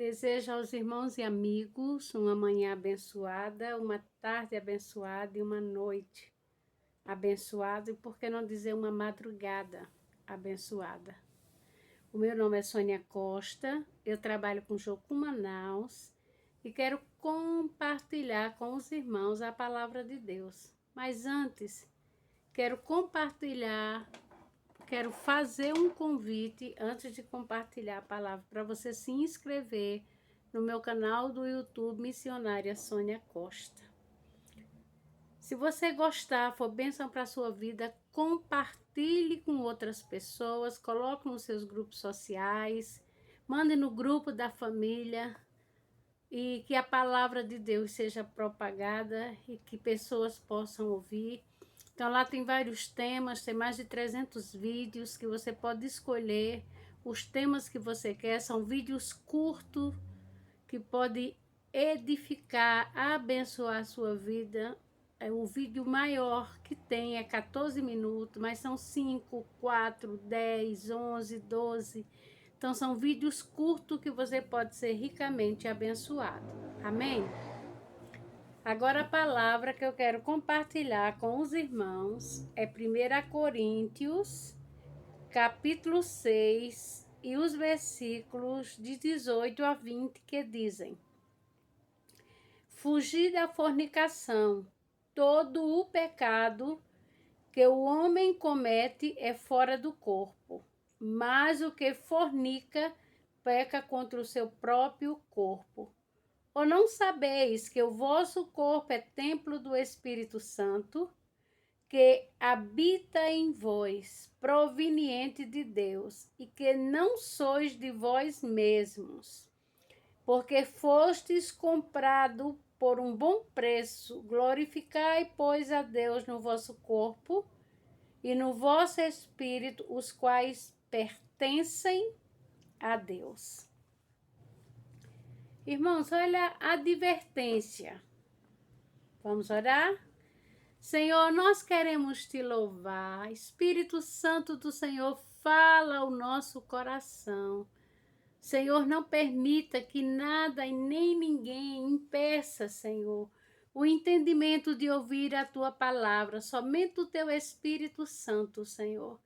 Desejo aos irmãos e amigos uma manhã abençoada, uma tarde abençoada e uma noite abençoada, e por que não dizer uma madrugada abençoada. O meu nome é Sônia Costa, eu trabalho com Jocum Manaus e quero compartilhar com os irmãos a palavra de Deus. Mas antes, quero fazer um convite antes de compartilhar a palavra para você se inscrever no meu canal do YouTube Missionária Sônia Costa. Se você gostar, for bênção para a sua vida, compartilhe com outras pessoas, coloque nos seus grupos sociais, mande no grupo da família e que a palavra de Deus seja propagada e que pessoas possam ouvir. Então lá tem vários temas, tem mais de 300 vídeos que você pode escolher os temas que você quer. São vídeos curtos que podem edificar, abençoar a sua vida. O vídeo maior que tem é 14 minutos, mas são 5, 4, 10, 11, 12. Então são vídeos curtos que você pode ser ricamente abençoado. Amém? Agora a palavra que eu quero compartilhar com os irmãos é 1 Coríntios, capítulo 6, e os versículos de 18 a 20, que dizem: Fugir da fornicação. Todo o pecado que o homem comete é fora do corpo, mas o que fornica peca contra o seu próprio corpo. Ou não sabeis que o vosso corpo é templo do Espírito Santo, que habita em vós, proveniente de Deus, e que não sois de vós mesmos, porque fostes comprado por um bom preço. Glorificai, pois, a Deus no vosso corpo e no vosso espírito, os quais pertencem a Deus. Irmãos, olha a advertência. Vamos orar? Senhor, nós queremos te louvar. Espírito Santo do Senhor, fala ao nosso coração. Senhor, não permita que nada e nem ninguém impeça, Senhor, o entendimento de ouvir a tua palavra. Somente o teu Espírito Santo, Senhor,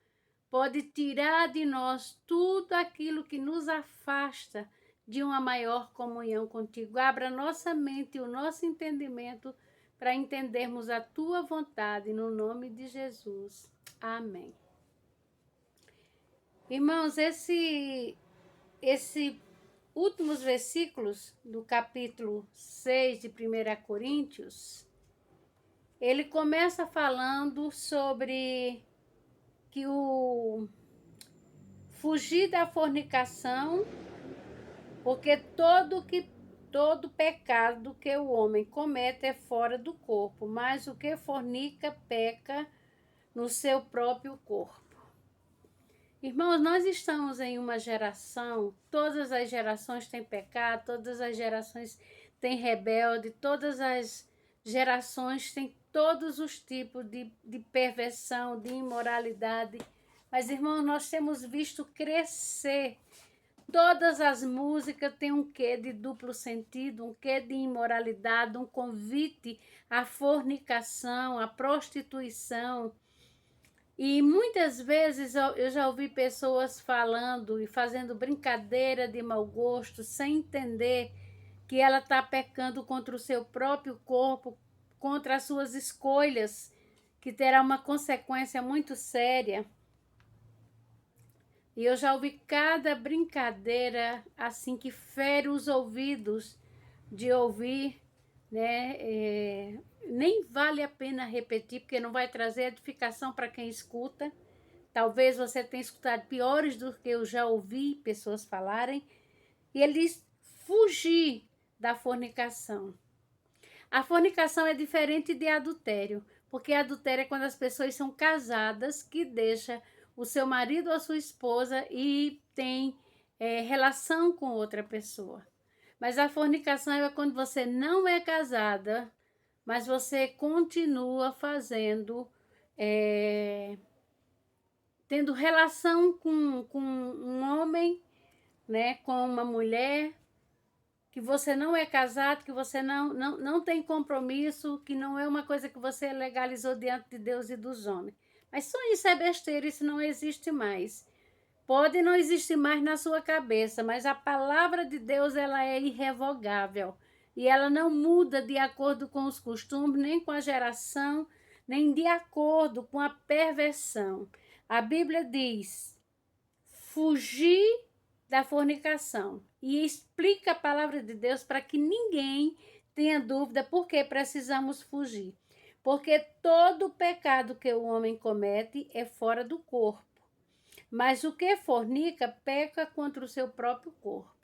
pode tirar de nós tudo aquilo que nos afasta de uma maior comunhão contigo. Abra nossa mente e o nosso entendimento para entendermos a tua vontade, no nome de Jesus. Amém. Irmãos, esses últimos versículos do capítulo 6 de 1 Coríntios, ele começa falando sobre que o fugir da fornicação, porque todo pecado que o homem comete é fora do corpo, mas o que fornica peca no seu próprio corpo. Irmãos, nós estamos em uma geração, todas as gerações têm pecado, todas as gerações têm rebelde, todas as gerações têm todos os tipos de perversão, de imoralidade. Mas, irmãos, nós temos visto crescer. Todas as músicas têm um quê de duplo sentido, um quê de imoralidade, um convite à fornicação, à prostituição. E muitas vezes eu já ouvi pessoas falando e fazendo brincadeira de mau gosto, sem entender que ela está pecando contra o seu próprio corpo, contra as suas escolhas, que terá uma consequência muito séria. E eu já ouvi cada brincadeira assim que fere os ouvidos de ouvir, né? Nem vale a pena repetir, porque não vai trazer edificação para quem escuta. Talvez você tenha escutado piores do que eu já ouvi pessoas falarem. E ele diz fugir da fornicação. A fornicação é diferente de adultério, porque adultério é quando as pessoas são casadas, que deixa o seu marido ou a sua esposa e tem relação com outra pessoa. Mas a fornicação é quando você não é casada, mas você continua fazendo, tendo relação com um homem, né, com uma mulher, que você não é casado, que você não tem compromisso, que não é uma coisa que você legalizou diante de Deus e dos homens. Mas só isso é besteira, isso não existe mais. Pode não existir mais na sua cabeça, mas a palavra de Deus ela é irrevogável. E ela não muda de acordo com os costumes, nem com a geração, nem de acordo com a perversão. A Bíblia diz: fugir da fornicação. E explica a palavra de Deus para que ninguém tenha dúvida por que precisamos fugir. Porque todo pecado que o homem comete é fora do corpo. Mas o que fornica peca contra o seu próprio corpo.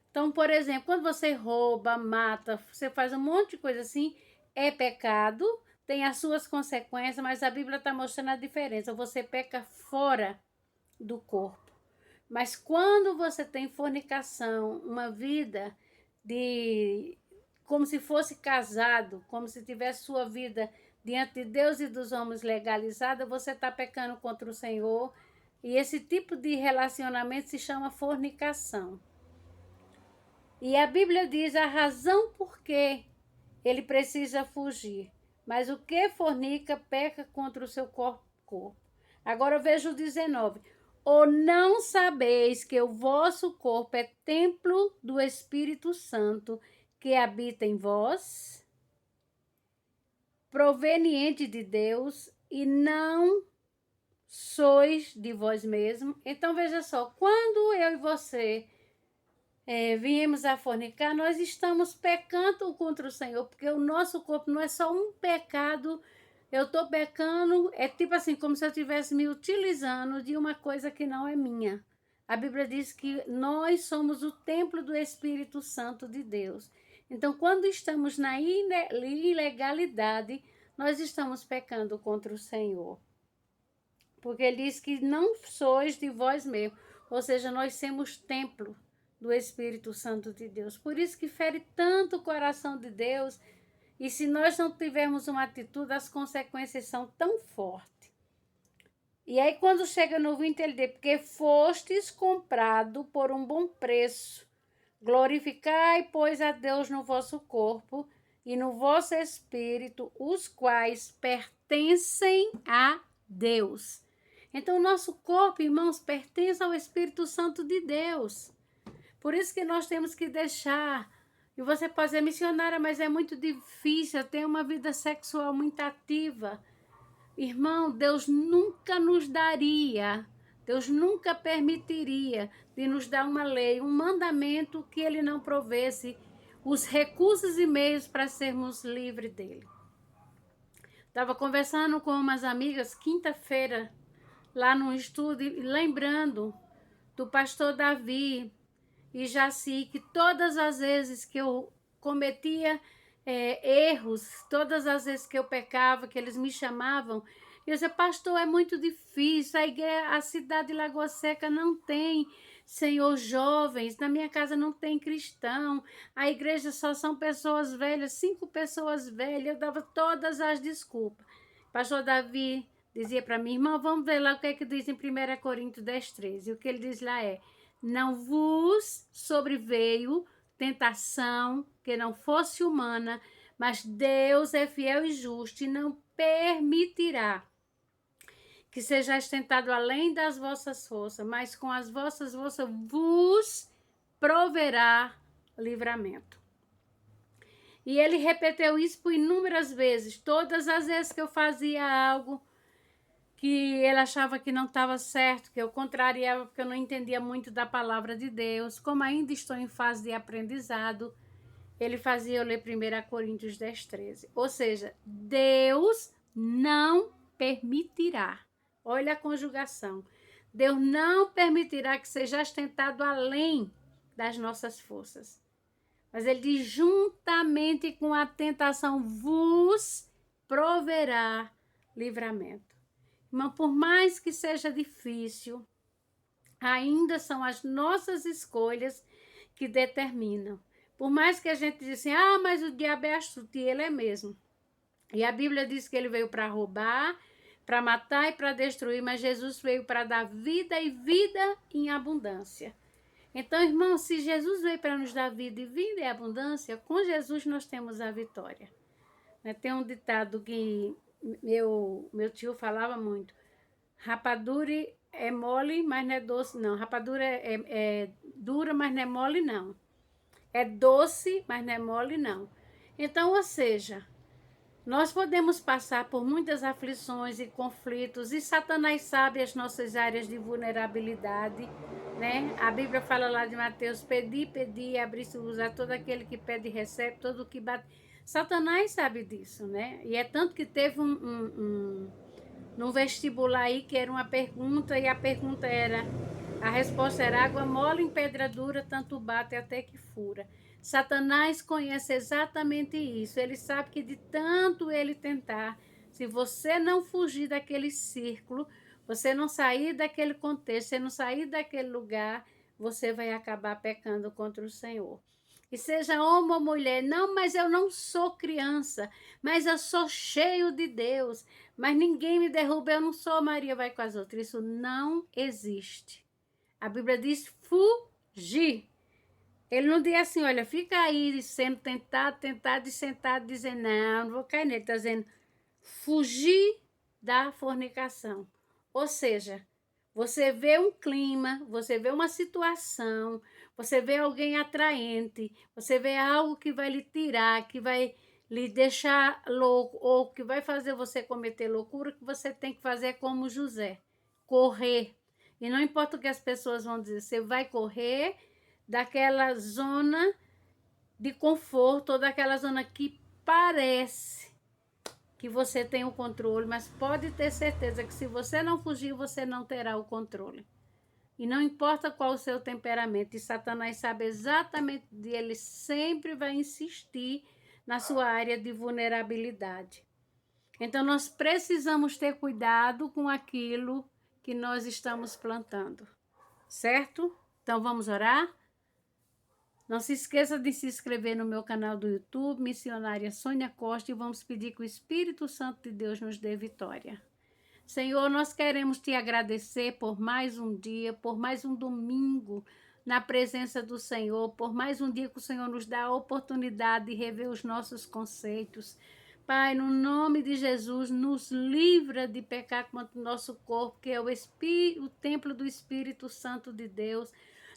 Então, por exemplo, quando você rouba, mata, você faz um monte de coisa assim, é pecado, tem as suas consequências, mas a Bíblia está mostrando a diferença. Você peca fora do corpo. Mas quando você tem fornicação, uma vida de como se fosse casado, como se tivesse sua vida diante de Deus e dos homens legalizada, você está pecando contra o Senhor. E esse tipo de relacionamento se chama fornicação. E a Bíblia diz a razão por que ele precisa fugir. Mas o que fornica peca contra o seu corpo. Agora eu vejo o 19. Ou não sabeis que o vosso corpo é templo do Espírito Santo que habita em vós, proveniente de Deus, e não sois de vós mesmos. Então veja só, quando eu e você viemos a fornicar, nós estamos pecando contra o Senhor, porque o nosso corpo não é só um pecado. Eu estou pecando, é tipo assim, como se eu estivesse me utilizando de uma coisa que não é minha. A Bíblia diz que nós somos o templo do Espírito Santo de Deus. Então, quando estamos na ilegalidade, nós estamos pecando contra o Senhor. Porque ele diz que não sois de vós mesmos, ou seja, nós somos templo do Espírito Santo de Deus. Por isso que fere tanto o coração de Deus. E se nós não tivermos uma atitude, as consequências são tão fortes. E aí quando chega no 20, ele diz, porque fostes comprado por um bom preço. Glorificai, pois, a Deus no vosso corpo e no vosso espírito, os quais pertencem a Deus. Então, o nosso corpo, irmãos, pertence ao Espírito Santo de Deus. Por isso que nós temos que deixar. E você pode ser missionária, mas é muito difícil ter uma vida sexual muito ativa. Irmão, Deus nunca nos daria, Deus nunca permitiria de nos dar uma lei, um mandamento que Ele não provesse os recursos e meios para sermos livres dele. Estava conversando com umas amigas quinta-feira, lá no estúdio, lembrando do pastor Davi e Jaci, que todas as vezes que eu cometia erros, todas as vezes que eu pecava, que eles me chamavam, eu dizia, pastor, é muito difícil, a cidade de Lagoa Seca não tem, Senhor, jovens, na minha casa não tem cristão, a igreja só são pessoas velhas, 5 pessoas velhas, eu dava todas as desculpas. Pastor Davi dizia para mim, irmão, vamos ver lá o que é que diz em 1 Coríntios 10:13. O que ele diz lá é, não vos sobreveio tentação que não fosse humana, mas Deus é fiel e justo e não permitirá que sejais tentado além das vossas forças, mas com as vossas forças vos proverá livramento. E ele repetiu isso por inúmeras vezes. Todas as vezes que eu fazia algo que ele achava que não estava certo, que eu contrariava porque eu não entendia muito da palavra de Deus, como ainda estou em fase de aprendizado, ele fazia eu ler 1 Coríntios 10:13. Ou seja, Deus não permitirá. Olha a conjugação. Deus não permitirá que sejais tentado além das nossas forças. Mas ele diz, juntamente com a tentação vos proverá livramento. Irmão, por mais que seja difícil, ainda são as nossas escolhas que determinam. Por mais que a gente diz assim, mas o diabo é astuto, e ele é mesmo. E a Bíblia diz que ele veio para roubar, para matar e para destruir, mas Jesus veio para dar vida e vida em abundância. Então, irmãos, se Jesus veio para nos dar vida e vida e abundância, com Jesus nós temos a vitória. Tem um ditado que meu tio falava muito: rapadura é mole, mas não é doce, não. Rapadura é dura, mas não é mole, não. É doce, mas não é mole, não. Então, ou seja, nós podemos passar por muitas aflições e conflitos, e Satanás sabe as nossas áreas de vulnerabilidade, né? A Bíblia fala lá de Mateus: pedi, pedi, abrir-se-vos a todo aquele que pede recebe, todo o que bate. Satanás sabe disso, né? E é tanto que teve num vestibular aí que era uma pergunta, e a pergunta era, a resposta era: água mole em pedra dura, tanto bate até que fura. Satanás conhece exatamente isso. Ele sabe que de tanto ele tentar, se você não fugir daquele círculo, você não sair daquele contexto, você não sair daquele lugar, você vai acabar pecando contra o Senhor. E seja homem ou mulher, não, mas eu não sou criança, mas eu sou cheio de Deus, mas ninguém me derruba, eu não sou Maria, vai com as outras. Isso não existe. A Bíblia diz fugir. Ele não diz assim: olha, fica aí sendo tentado e sentado, dizendo, não vou cair nele. Está dizendo, fugir da fornicação. Ou seja, você vê um clima, você vê uma situação, você vê alguém atraente, você vê algo que vai lhe tirar, que vai lhe deixar louco, ou que vai fazer você cometer loucura, que você tem que fazer como José, correr. E não importa o que as pessoas vão dizer, você vai correr daquela zona de conforto, ou daquela zona que parece que você tem o controle, mas pode ter certeza que se você não fugir, você não terá o controle. E não importa qual o seu temperamento, e Satanás sabe exatamente de ele sempre vai insistir na sua área de vulnerabilidade. Então nós precisamos ter cuidado com aquilo que nós estamos plantando, certo? Então vamos orar? Não se esqueça de se inscrever no meu canal do YouTube, Missionária Sônia Costa, e vamos pedir que o Espírito Santo de Deus nos dê vitória. Senhor, nós queremos te agradecer por mais um dia, por mais um domingo na presença do Senhor, por mais um dia que o Senhor nos dá a oportunidade de rever os nossos conceitos. Pai, no nome de Jesus, nos livra de pecar contra o nosso corpo, que é o templo do Espírito Santo de Deus.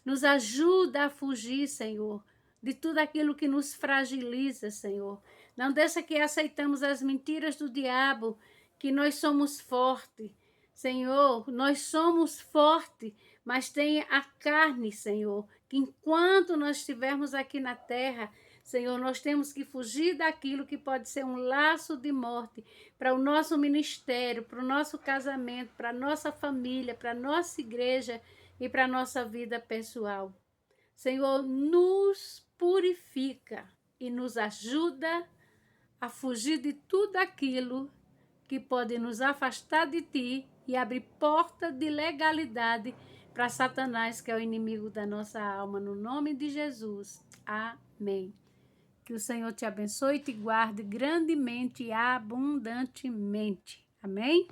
Nos ajuda a fugir, Senhor, de tudo aquilo que nos fragiliza, Senhor. Não deixa que aceitamos as mentiras do diabo, que nós somos fortes. Senhor, nós somos fortes, mas tem a carne, Senhor, que enquanto nós estivermos aqui na terra, Senhor, nós temos que fugir daquilo que pode ser um laço de morte para o nosso ministério, para o nosso casamento, para a nossa família, para a nossa igreja e para a nossa vida pessoal. Senhor, nos purifica e nos ajuda a fugir de tudo aquilo que pode nos afastar de Ti e abrir porta de legalidade para Satanás, que é o inimigo da nossa alma. No nome de Jesus. Amém. Que o Senhor te abençoe e te guarde grandemente e abundantemente. Amém?